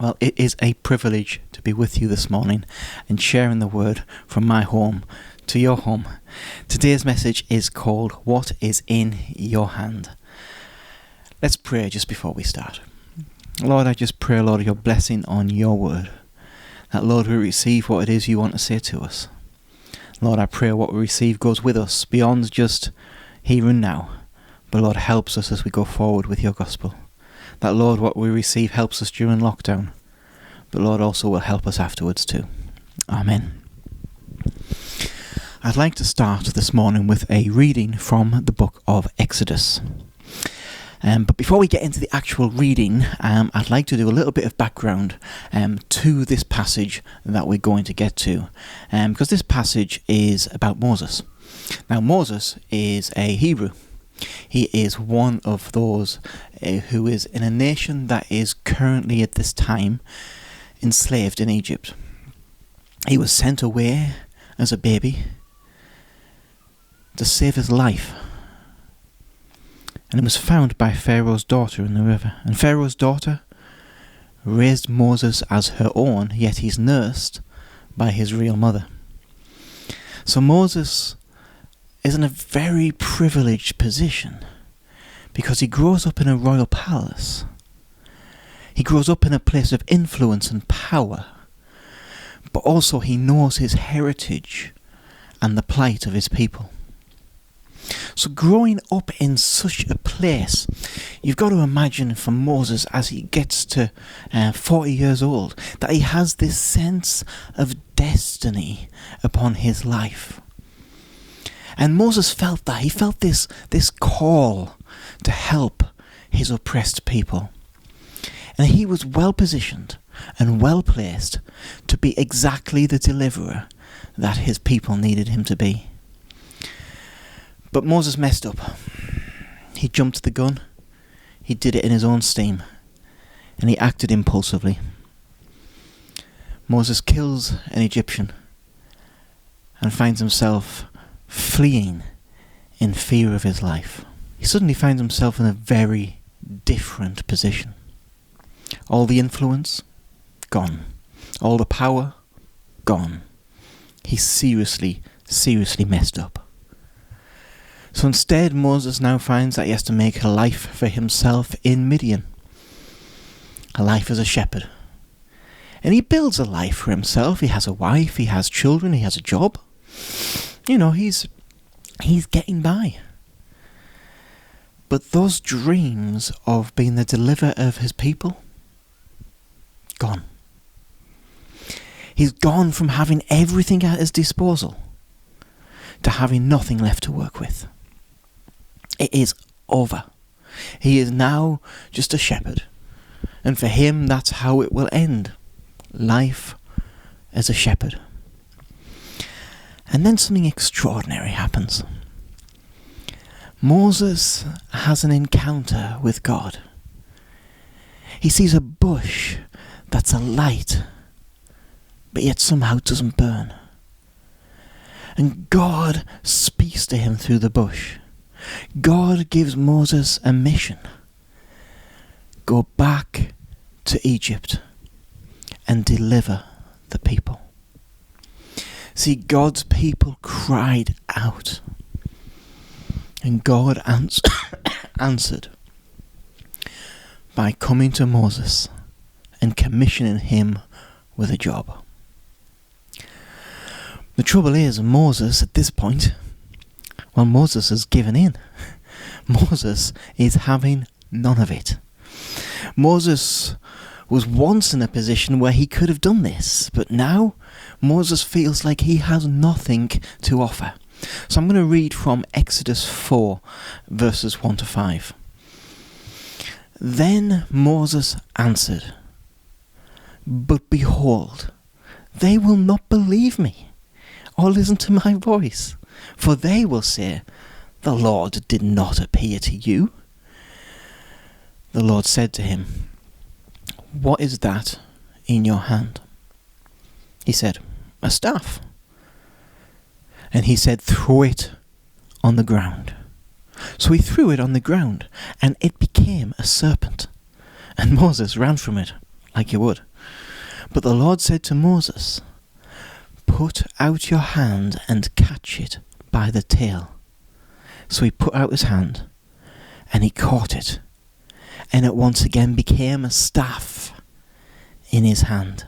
Well, it is a privilege to be with you this morning and sharing the word from my home to your home. Today's message is called What is in Your Hand? Let's pray just before we start. Lord, I just pray, Lord, your blessing on your word. That, Lord, we receive what it is you want to say to us. Lord, I pray what we receive goes with us beyond just here and now. But, Lord, helps us as we go forward with your gospel. That, Lord, what we receive helps us during lockdown, but, Lord, also will help us afterwards too. Amen. I'd like to start this morning with a reading from the book of Exodus. But before we get into the actual reading, I'd like to do a little bit of background to this passage that we're going to get to, because this passage is about Moses. Now, Moses is a Hebrew. He is one of those who is in a nation that is currently at this time enslaved in Egypt. He was sent away as a baby to save his life. And he was found by Pharaoh's daughter in the river. And Pharaoh's daughter raised Moses as her own, yet he's nursed by his real mother. So Moses is in a very privileged position because he grows up in a royal palace. He grows up in a place of influence and power, but also he knows his heritage and the plight of his people. So growing up in such a place, you've got to imagine for Moses as he gets to 40 years old, that he has this sense of destiny upon his life. And Moses felt that. He felt this call to help his oppressed people. And he was well positioned and well placed to be exactly the deliverer that his people needed him to be. But Moses messed up. He jumped the gun. He did it in his own steam. And he acted impulsively. Moses kills an Egyptian and finds himself fleeing in fear of his life. He suddenly finds himself in a very different position. All the influence, gone. All the power, gone. He seriously messed up. So instead, Moses now finds that he has to make a life for himself in Midian. A life as a shepherd. And he builds a life for himself. He has a wife, he has children, he has a job. You know, he's getting by. But those dreams of being the deliverer of his people, gone. He's gone from having everything at his disposal to having nothing left to work with. It is over. He is now just a shepherd. And for him, that's how it will end. Life as a shepherd. And then something extraordinary happens. Moses has an encounter with God. He sees a bush that's alight, but yet somehow doesn't burn. And God speaks to him through the bush. God gives Moses a mission. Go back to Egypt and deliver the people. See, God's people cried out. And God answered by coming to Moses and commissioning him with a job. The trouble is, Moses at this point, Moses has given in. Moses is having none of it. Moses was once in a position where he could have done this, but now Moses feels like he has nothing to offer. So I'm going to read from Exodus 4, verses 1 to 5. Then Moses answered, "But behold, they will not believe me, or listen to my voice, for they will say, 'The Lord did not appear to you.'" The Lord said to him, "What is that in your hand?" He said, "A staff." And he said, "Throw it on the ground." So he threw it on the ground, and it became a serpent. And Moses ran from it, like you would. But the Lord said to Moses, put out your hand and catch it by the tail. So he put out his hand and he caught it, and it once again became a staff in his hand,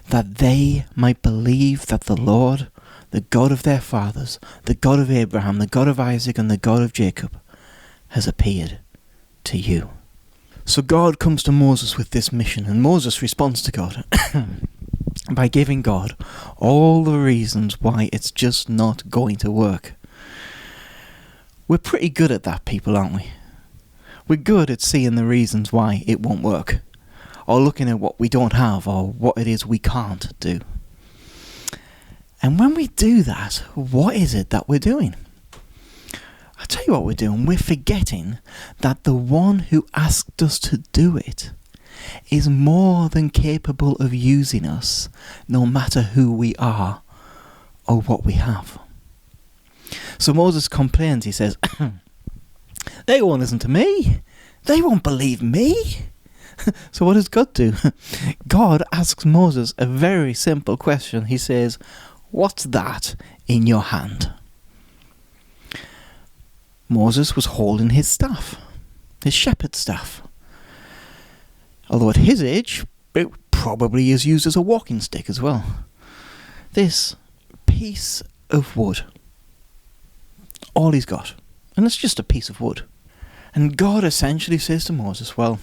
that they might believe that the Lord, the God of their fathers, the God of Abraham, the God of Isaac, and the God of Jacob, has appeared to you. So God comes to Moses with this mission, and Moses responds to God by giving God all the reasons why it's just not going to work. We're pretty good at that, people, aren't we? We're good at seeing the reasons why it won't work, or looking at what we don't have, or what it is we can't do. And when we do that, what is it that we're doing? I'll tell you what we're doing. We're forgetting that the one who asked us to do it is more than capable of using us, no matter who we are or what we have. So Moses complains. He says, they won't listen to me. They won't believe me. So what does God do? God asks Moses a very simple question. He says, what's that in your hand? Moses was holding his staff, his shepherd's staff. Although at his age, it probably is used as a walking stick as well. This piece of wood. All he's got. And it's just a piece of wood. And God essentially says to Moses, well,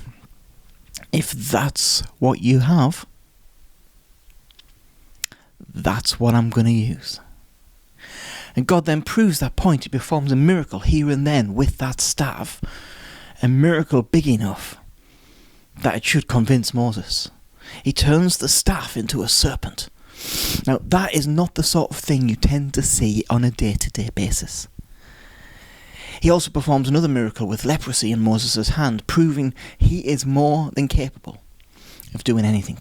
if that's what you have, that's what I'm going to use. And God then proves that point. He performs a miracle here and then with that staff. A miracle big enough that it should convince Moses. He turns the staff into a serpent. Now, that is not the sort of thing you tend to see on a day-to-day basis. He also performs another miracle with leprosy in Moses' hand, proving he is more than capable of doing anything.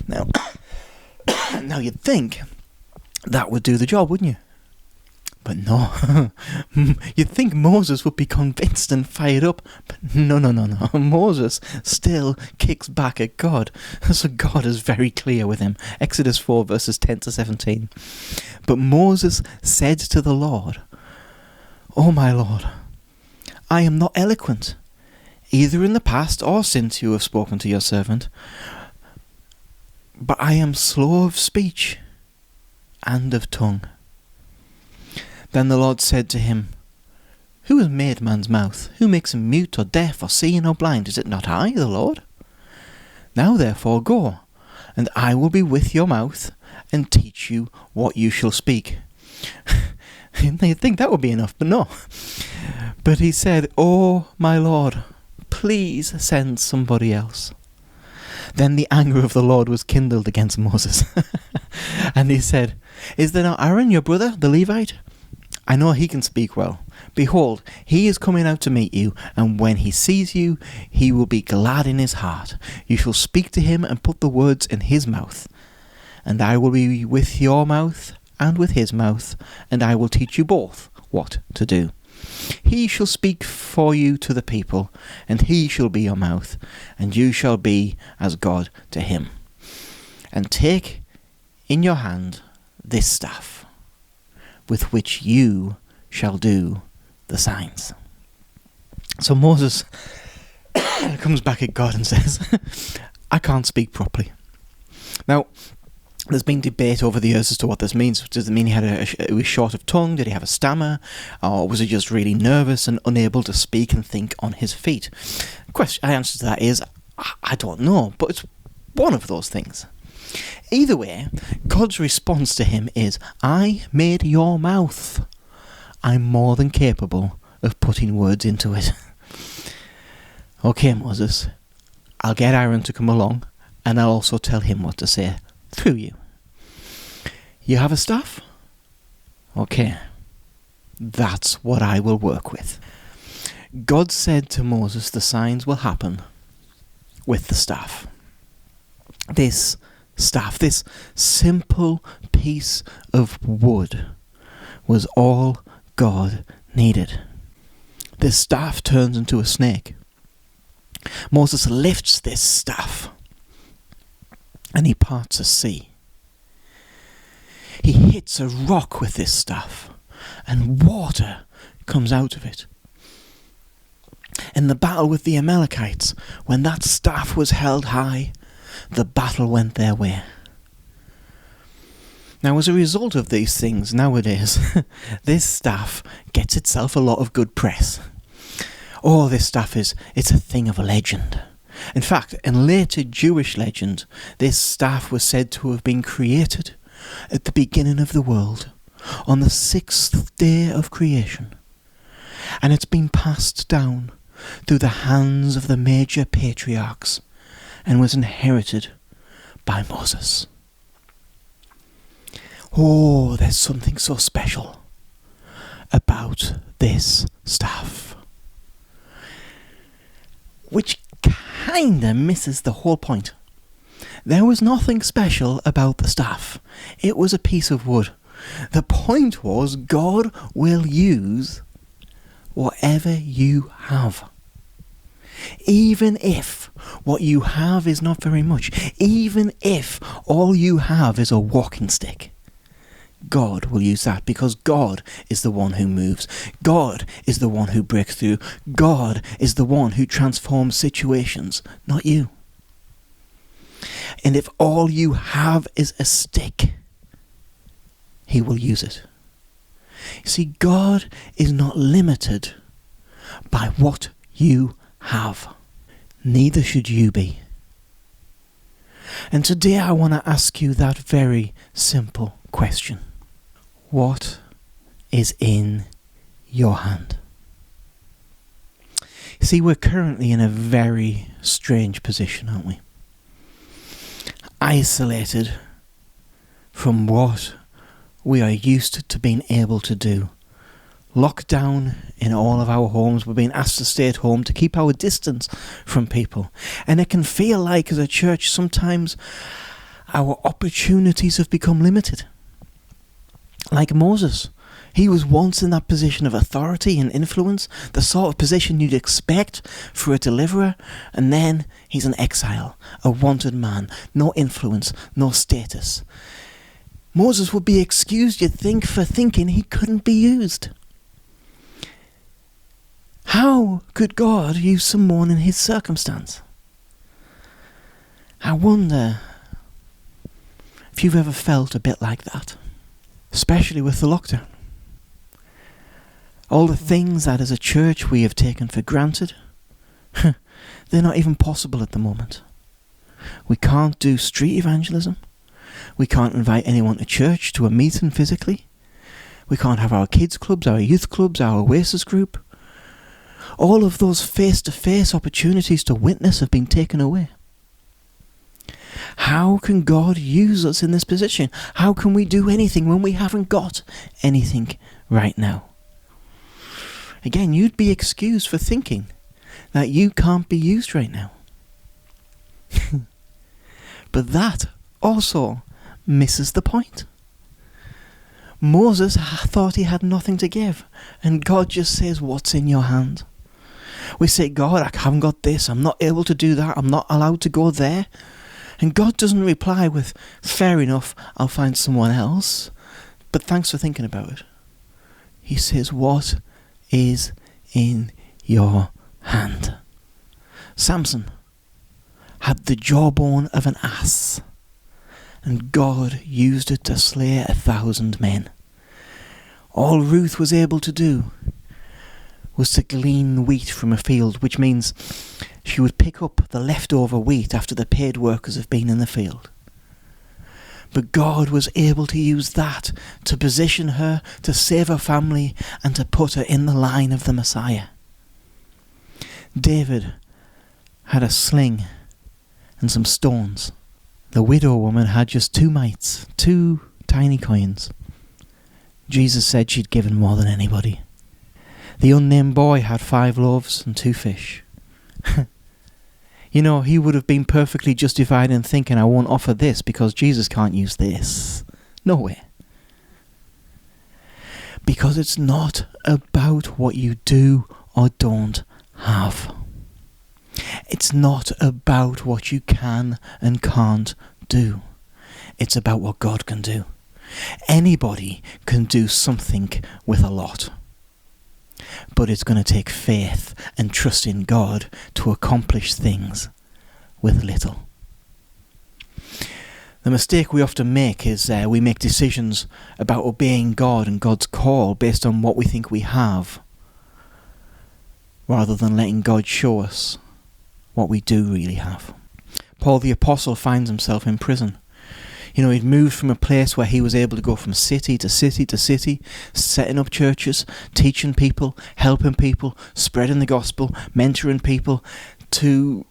Now, now you'd think that would do the job, wouldn't you? But no. You'd think Moses would be convinced and fired up. But no. Moses still kicks back at God. So God is very clear with him. Exodus 4 verses 10 to 17. But Moses said to the Lord, "Oh my Lord, I am not eloquent, either in the past or since you have spoken to your servant, but I am slow of speech and of tongue." Then the Lord said to him, "Who has made man's mouth? Who makes him mute or deaf or seeing or blind? Is it not I, the Lord? Now therefore go, and I will be with your mouth and teach you what you shall speak." You'd think that would be enough, but no. But he said, "Oh my Lord, please send somebody else." Then the anger of the Lord was kindled against Moses. And he said, "Is there not Aaron, your brother, the Levite? I know he can speak well. Behold, he is coming out to meet you, and when he sees you, he will be glad in his heart. You shall speak to him and put the words in his mouth. And I will be with your mouth and with his mouth, and I will teach you both what to do. He shall speak for you to the people, and he shall be your mouth, and you shall be as God to him. And take in your hand this staff, with which you shall do the signs." So Moses comes back at God and says, "I can't speak properly." Now, there's been debate over the years as to what this means. Does it mean he was short of tongue? Did he have a stammer? Or was he just really nervous and unable to speak and think on his feet? The answer to that is, I don't know, but it's one of those things. Either way, God's response to him is, "I made your mouth. I'm more than capable of putting words into it." Okay, Moses, I'll get Aaron to come along, and I'll also tell him what to say through you. You have a staff? Okay, that's what I will work with. God said to Moses the signs will happen with the staff. This staff, this simple piece of wood, was all God needed. This staff turns into a snake. Moses lifts this staff and he parts a sea. He hits a rock with this staff and water comes out of it. In the battle with the Amalekites, when that staff was held high, the battle went their way. Now, as a result of these things, nowadays, this staff gets itself a lot of good press. Oh, this staff it's a thing of legend. In fact, in later Jewish legend, this staff was said to have been created at the beginning of the world, on the 6th day of creation. And it's been passed down through the hands of the major patriarchs and was inherited by Moses. Oh, there's something so special about this staff, which kinda misses the whole point. There was nothing special about the staff. It was a piece of wood. The point was, God will use whatever you have. Even if what you have is not very much, even if all you have is a walking stick, God will use that, because God is the one who moves. God is the one who breaks through. God is the one who transforms situations, not you. And if all you have is a stick, He will use it. See, God is not limited by what you have. Neither should you be. And today I want to ask you that very simple question. What is in your hand? See, we're currently in a very strange position, aren't we? Isolated from what we are used to being able to do. Locked down in all of our homes. We're being asked to stay at home to keep our distance from people. And it can feel like, as a church, sometimes our opportunities have become limited. Like Moses, he was once in that position of authority and influence, the sort of position you'd expect for a deliverer, and then he's an exile, a wanted man, no influence, no status. Moses would be excused, you'd think, for thinking he couldn't be used. How could God use someone in his circumstance? I wonder if you've ever felt a bit like that. Especially with the lockdown. All the things that as a church we have taken for granted, they're not even possible at the moment. We can't do street evangelism. We can't invite anyone to church, to a meeting physically. We can't have our kids clubs, our youth clubs, our Oasis group. All of those face-to-face opportunities to witness have been taken away. How can God use us in this position? How can we do anything when we haven't got anything right now? Again, you'd be excused for thinking that you can't be used right now. But that also misses the point. Moses thought he had nothing to give, and God just says, what's in your hand? We say, God, I haven't got this, I'm not able to do that, I'm not allowed to go there. And God doesn't reply with, fair enough, I'll find someone else, but thanks for thinking about it. He says, what is in your hand? Samson had the jawbone of an ass, and God used it to slay 1,000 men. All Ruth was able to do was to glean wheat from a field, which means she would pick up the leftover wheat after the paid workers have been in the field. But God was able to use that to position her, to save her family, and to put her in the line of the Messiah. David had a sling and some stones. The widow woman had just 2 mites, 2 tiny coins. Jesus said she'd given more than anybody. The unnamed boy had 5 loaves and 2 fish. You know, he would have been perfectly justified in thinking, I won't offer this because Jesus can't use this. No way. Because it's not about what you do or don't have. It's not about what you can and can't do. It's about what God can do. Anybody can do something with a lot. But it's going to take faith and trust in God to accomplish things with little. The mistake we often make is we make decisions about obeying God and God's call based on what we think we have, rather than letting God show us what we do really have. Paul the Apostle finds himself in prison. You know, he'd moved from a place where he was able to go from city to city to city, setting up churches, teaching people, helping people, spreading the gospel, mentoring people, to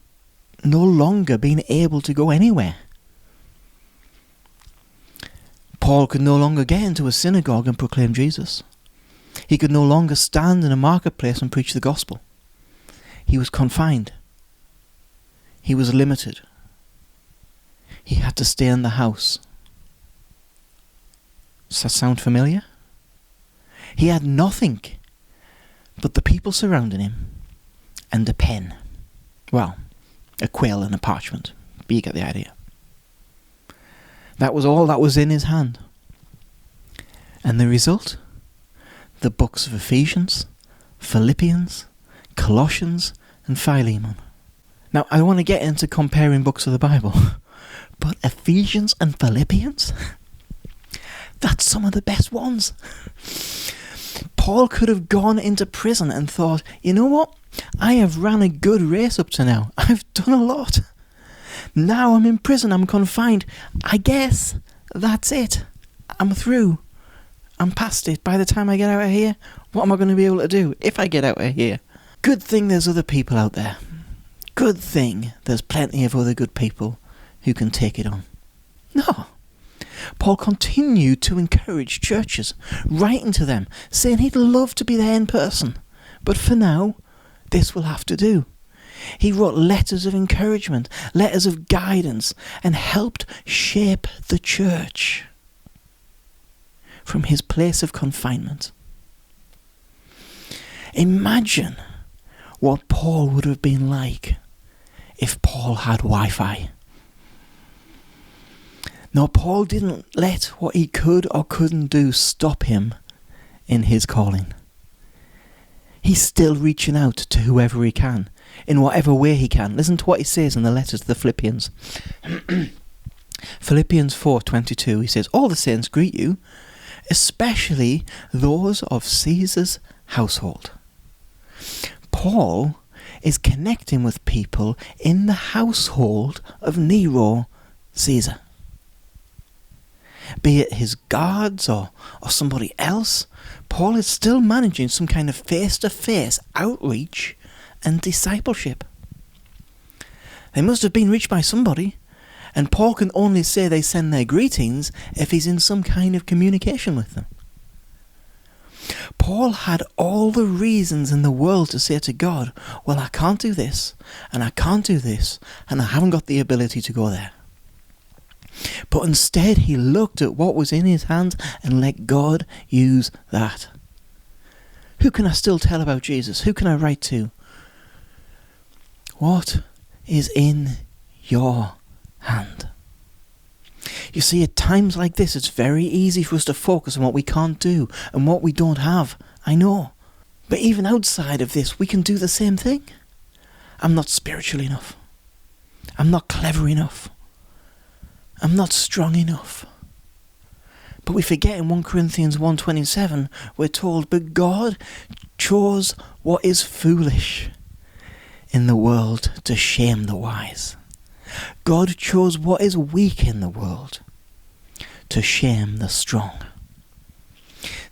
no longer being able to go anywhere. Paul could no longer get into a synagogue and proclaim Jesus. He could no longer stand in a marketplace and preach the gospel. He was confined. He was limited. He had to stay in the house. Does that sound familiar? He had nothing but the people surrounding him and a pen. Well, a quill and a parchment. But you get the idea. That was all that was in his hand. And the result? The books of Ephesians, Philippians, Colossians, and Philemon. Now, I want to get into comparing books of the Bible, but Ephesians and Philippians? That's some of the best ones. Paul could have gone into prison and thought, you know what? I have ran a good race up to now. I've done a lot. Now I'm in prison, I'm confined. I guess that's it. I'm through. I'm past it. By the time I get out of here, what am I going to be able to do if I get out of here? Good thing there's other people out there. Good thing there's plenty of other good people who can take it on. No. Paul continued to encourage churches, writing to them, saying he'd love to be there in person. But for now, this will have to do. He wrote letters of encouragement, letters of guidance, and helped shape the church from his place of confinement. Imagine what Paul would have been like if Paul had Wi-Fi. No, Paul didn't let what he could or couldn't do stop him in his calling. He's still reaching out to whoever he can, in whatever way he can. Listen to what he says in the letter to the Philippians. Philippians 4:22, he says, "All the saints greet you, especially those of Caesar's household." Paul is connecting with people in the household of Nero Caesar. Be it his guards or somebody else, Paul is still managing some kind of face-to-face outreach and discipleship. They must have been reached by somebody, and Paul can only say they send their greetings if he's in some kind of communication with them. Paul had all the reasons in the world to say to God, well, I can't do this, and I can't do this, and I haven't got the ability to go there. But instead he looked at what was in his hands and let God use that. Who can I still tell about Jesus? Who can I write to? What is in your hand? You see, at times like this, it's very easy for us to focus on what we can't do and what we don't have. I know. But even outside of this, we can do the same thing. I'm not spiritual enough. I'm not clever enough. I'm not strong enough. But we forget in 1 Corinthians 1:27, we're told, but God chose what is foolish in the world to shame the wise. God chose what is weak in the world to shame the strong.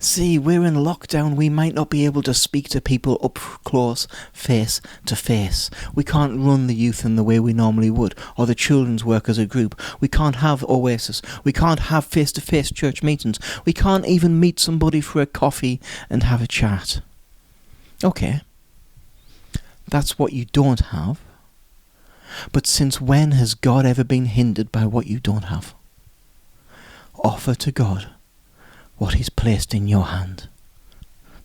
See, we're in lockdown. We might not be able to speak to people up close, face to face. We can't run the youth in the way we normally would, or the children's work as a group. We can't have Oasis. We can't have face-to-face church meetings. We can't even meet somebody for a coffee and have a chat. Okay, that's what you don't have. But since when has God ever been hindered by what you don't have? Offer to God what He's placed in your hand.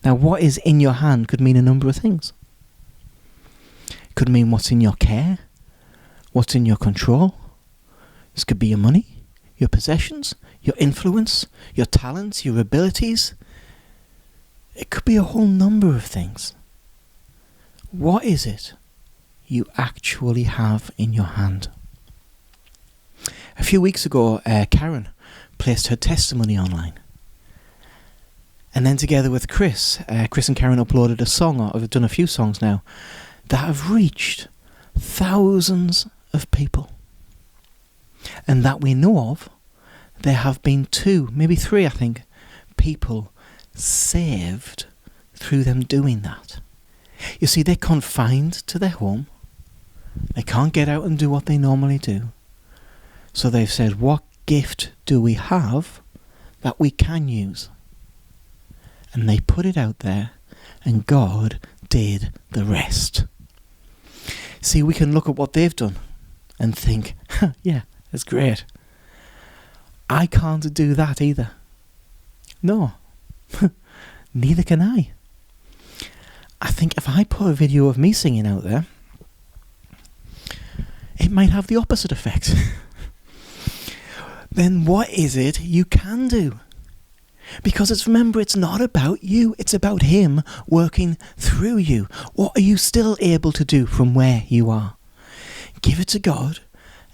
Now, what is in your hand could mean a number of things. Could mean what's in your care, what's in your control. This could be your money, your possessions, your influence, your talents, your abilities. It could be a whole number of things. What is it you actually have in your hand? A few weeks ago, Karen placed her testimony online. And then together with Chris and Karen uploaded a song, or have done a few songs now, that have reached thousands of people. And that we know of, there have been 2, maybe 3, I think, people saved through them doing that. You see, they're confined to their home. They can't get out and do what they normally do. So they've said, what gift do we have that we can use? And they put it out there, and God did the rest. See, we can look at what they've done and think, yeah, that's great. I can't do that either. No, neither can I. I think if I put a video of me singing out there, it might have the opposite effect. Then what is it you can do? Because remember, it's not about you, it's about Him working through you. What are you still able to do from where you are? Give it to God,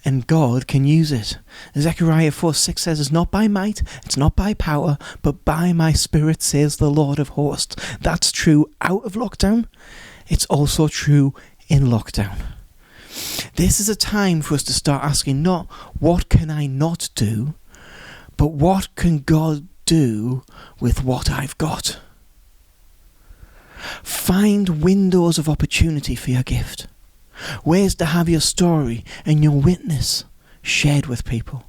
and God can use it. Zechariah 4:6 says, it's not by might, it's not by power, but by my Spirit, says the Lord of hosts. That's true out of lockdown. It's also true in lockdown. This is a time for us to start asking, not what can I not do, but what can God do with what I've got? Find windows of opportunity for your gift. Ways to have your story and your witness shared with people.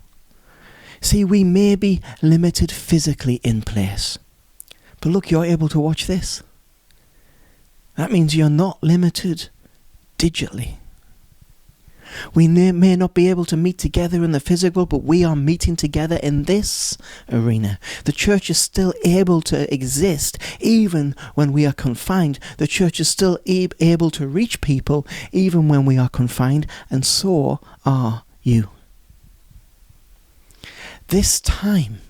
See, we may be limited physically in place, but look, you're able to watch this. That means you're not limited digitally. We may not be able to meet together in the physical, but we are meeting together in this arena. The church is still able to exist even when we are confined. The church is still able to reach people even when we are confined, and so are you. This time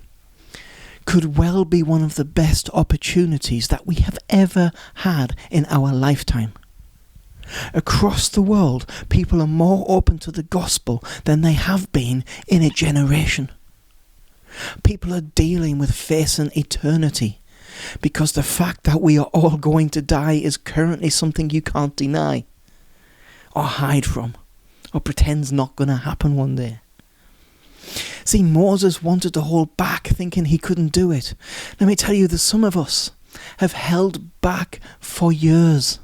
could well be one of the best opportunities that we have ever had in our lifetime. Across the world, people are more open to the gospel than they have been in a generation. People are dealing with facing eternity because the fact that we are all going to die is currently something you can't deny or hide from or pretend's not going to happen one day. See, Moses wanted to hold back, thinking he couldn't do it. Let me tell you that some of us have held back for years.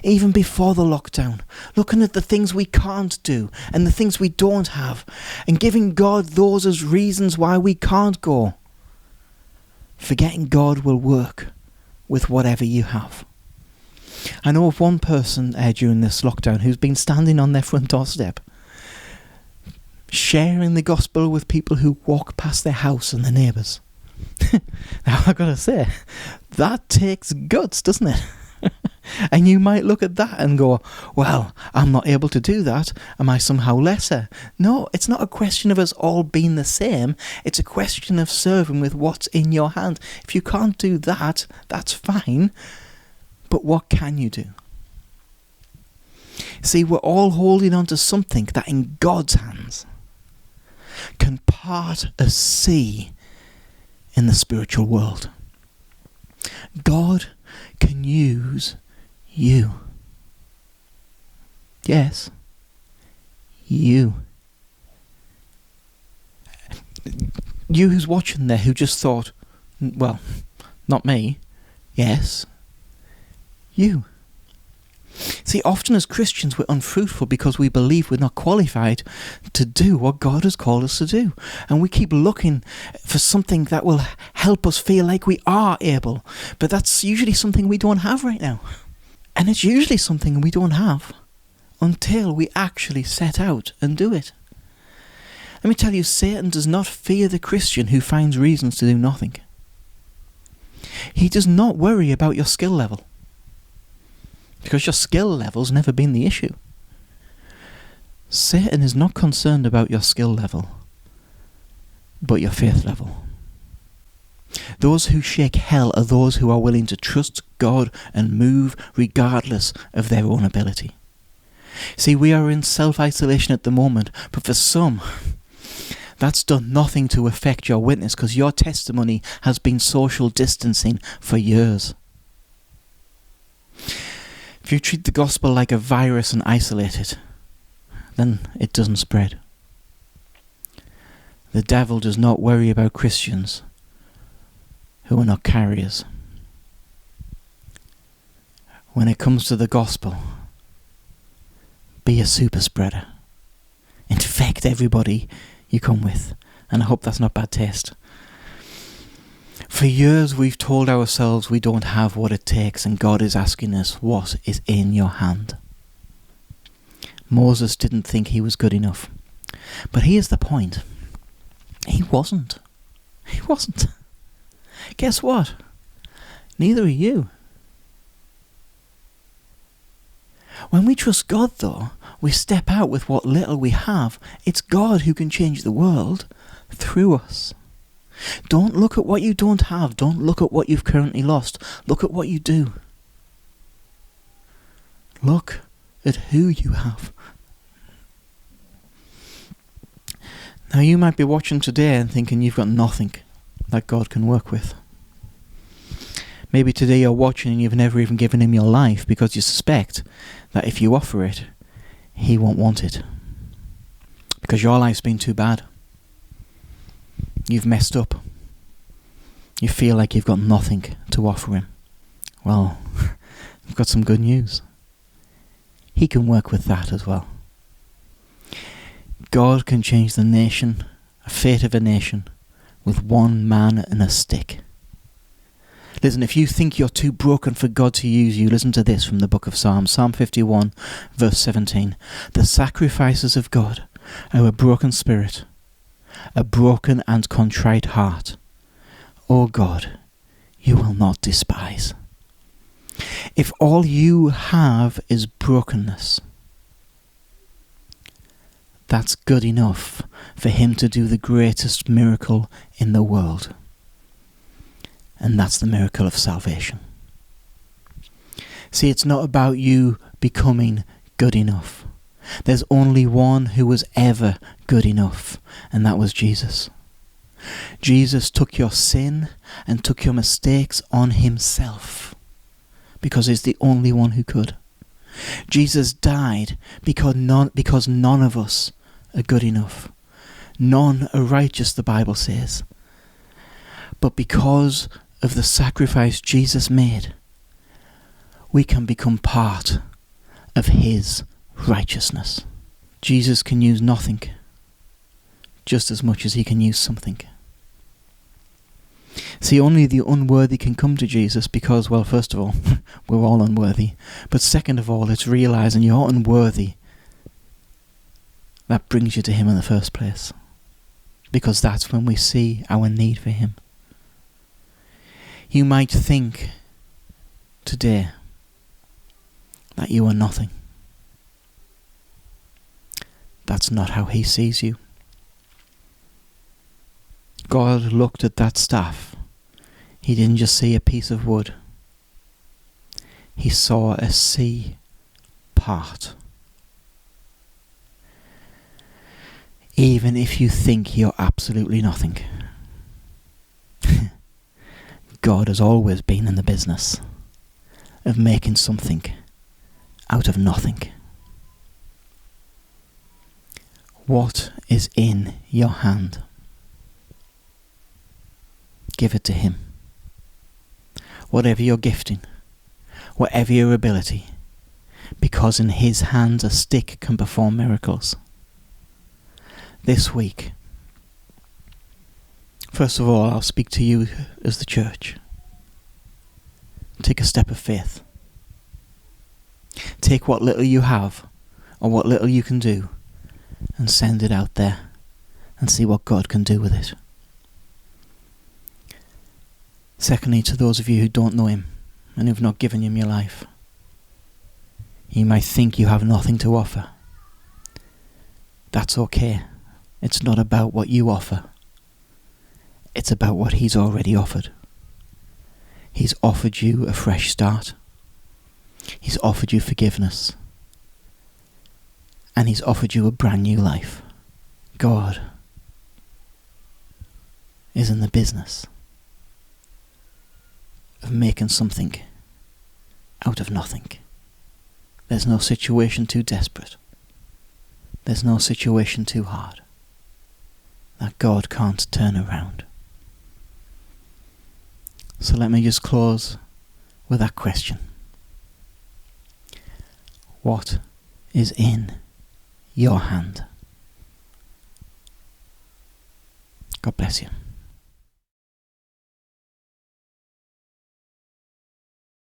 Even before the lockdown, looking at the things we can't do and the things we don't have, and giving God those as reasons why we can't go, forgetting God will work with whatever you have. I know of one person during this lockdown who's been standing on their front doorstep, sharing the gospel with people who walk past their house and their neighbours. Now I've got to say, that takes guts, doesn't it? And you might look at that and go, well, I'm not able to do that. Am I somehow lesser? No, it's not a question of us all being the same. It's a question of serving with what's in your hand. If you can't do that, that's fine. But what can you do? See, we're all holding on to something that in God's hands can part a sea in the spiritual world. God can use you. Yes, you. You who's watching there who just thought, well, not me. Yes, you. See, often as Christians we're unfruitful because we believe we're not qualified to do what God has called us to do. And we keep looking for something that will help us feel like we are able. But that's usually something we don't have right now. And it's usually something we don't have until we actually set out and do it. Let me tell you, Satan does not fear the Christian who finds reasons to do nothing. He does not worry about your skill level. Because your skill level's never been the issue. Satan is not concerned about your skill level, but your faith level. Those who shake hell are those who are willing to trust God and move regardless of their own ability. See, we are in self-isolation at the moment, but for some, that's done nothing to affect your witness because your testimony has been social distancing for years. If you treat the gospel like a virus and isolate it, then it doesn't spread. The devil does not worry about Christians who are not carriers. When it comes to the gospel, be a super spreader. Infect everybody you come with. And I hope that's not bad taste. For years we've told ourselves we don't have what it takes, and God is asking us, what is in your hand? Moses didn't think he was good enough. But here's the point. He wasn't. He wasn't. Guess what? Neither are you. When we trust God, though, we step out with what little we have. It's God who can change the world through us. Don't look at what you don't have. Don't look at what you've currently lost. Look at what you do. Look at who you have. Now you might be watching today and thinking you've got nothing that God can work with. Maybe today you're watching and you've never even given him your life because you suspect that if you offer it, he won't want it. Because your life's been too bad. You've messed up. You feel like you've got nothing to offer him. Well, I've got some good news. He can work with that as well. God can change the nation, a fate of a nation, with one man and a stick. Listen, if you think you're too broken for God to use you, listen to this from the book of Psalms, Psalm 51, verse 17. The sacrifices of God are a broken spirit, a broken and contrite heart. O God, you will not despise. If all you have is brokenness, that's good enough for him to do the greatest miracle in the world. And that's the miracle of salvation. See, it's not about you becoming good enough. There's only one who was ever good enough, and that was Jesus. Jesus took your sin and took your mistakes on himself because he's the only one who could. Jesus died because none of us are good enough. None are righteous, the Bible says. But because of the sacrifice Jesus made, we can become part of his righteousness. Jesus can use nothing just as much as he can use something. See, only the unworthy can come to Jesus because, well, first of all, we're all unworthy. But second of all, it's realizing you're unworthy that brings you to him in the first place. Because that's when we see our need for him. You might think today that you are nothing. That's not how he sees you. God looked at that staff. He didn't just see a piece of wood. He saw a sea part. Even if you think you're absolutely nothing, God has always been in the business of making something out of nothing. What is in your hand? Give it to him. Whatever your gifting, whatever your ability, because in his hands a stick can perform miracles. This week, first of all, I'll speak to you as the church. Take a step of faith. Take what little you have, or what little you can do, and send it out there, and see what God can do with it. Secondly, to those of you who don't know him, and who've not given him your life, You might think you have nothing to offer. That's okay. It's not about what you offer. It's about what He's already offered. He's offered you a fresh start. He's offered you forgiveness. And He's offered you a brand new life. God is in the business of making something out of nothing. There's no situation too desperate. There's no situation too hard that God can't turn around. So let me just close with that question. What is in your hand? God bless you.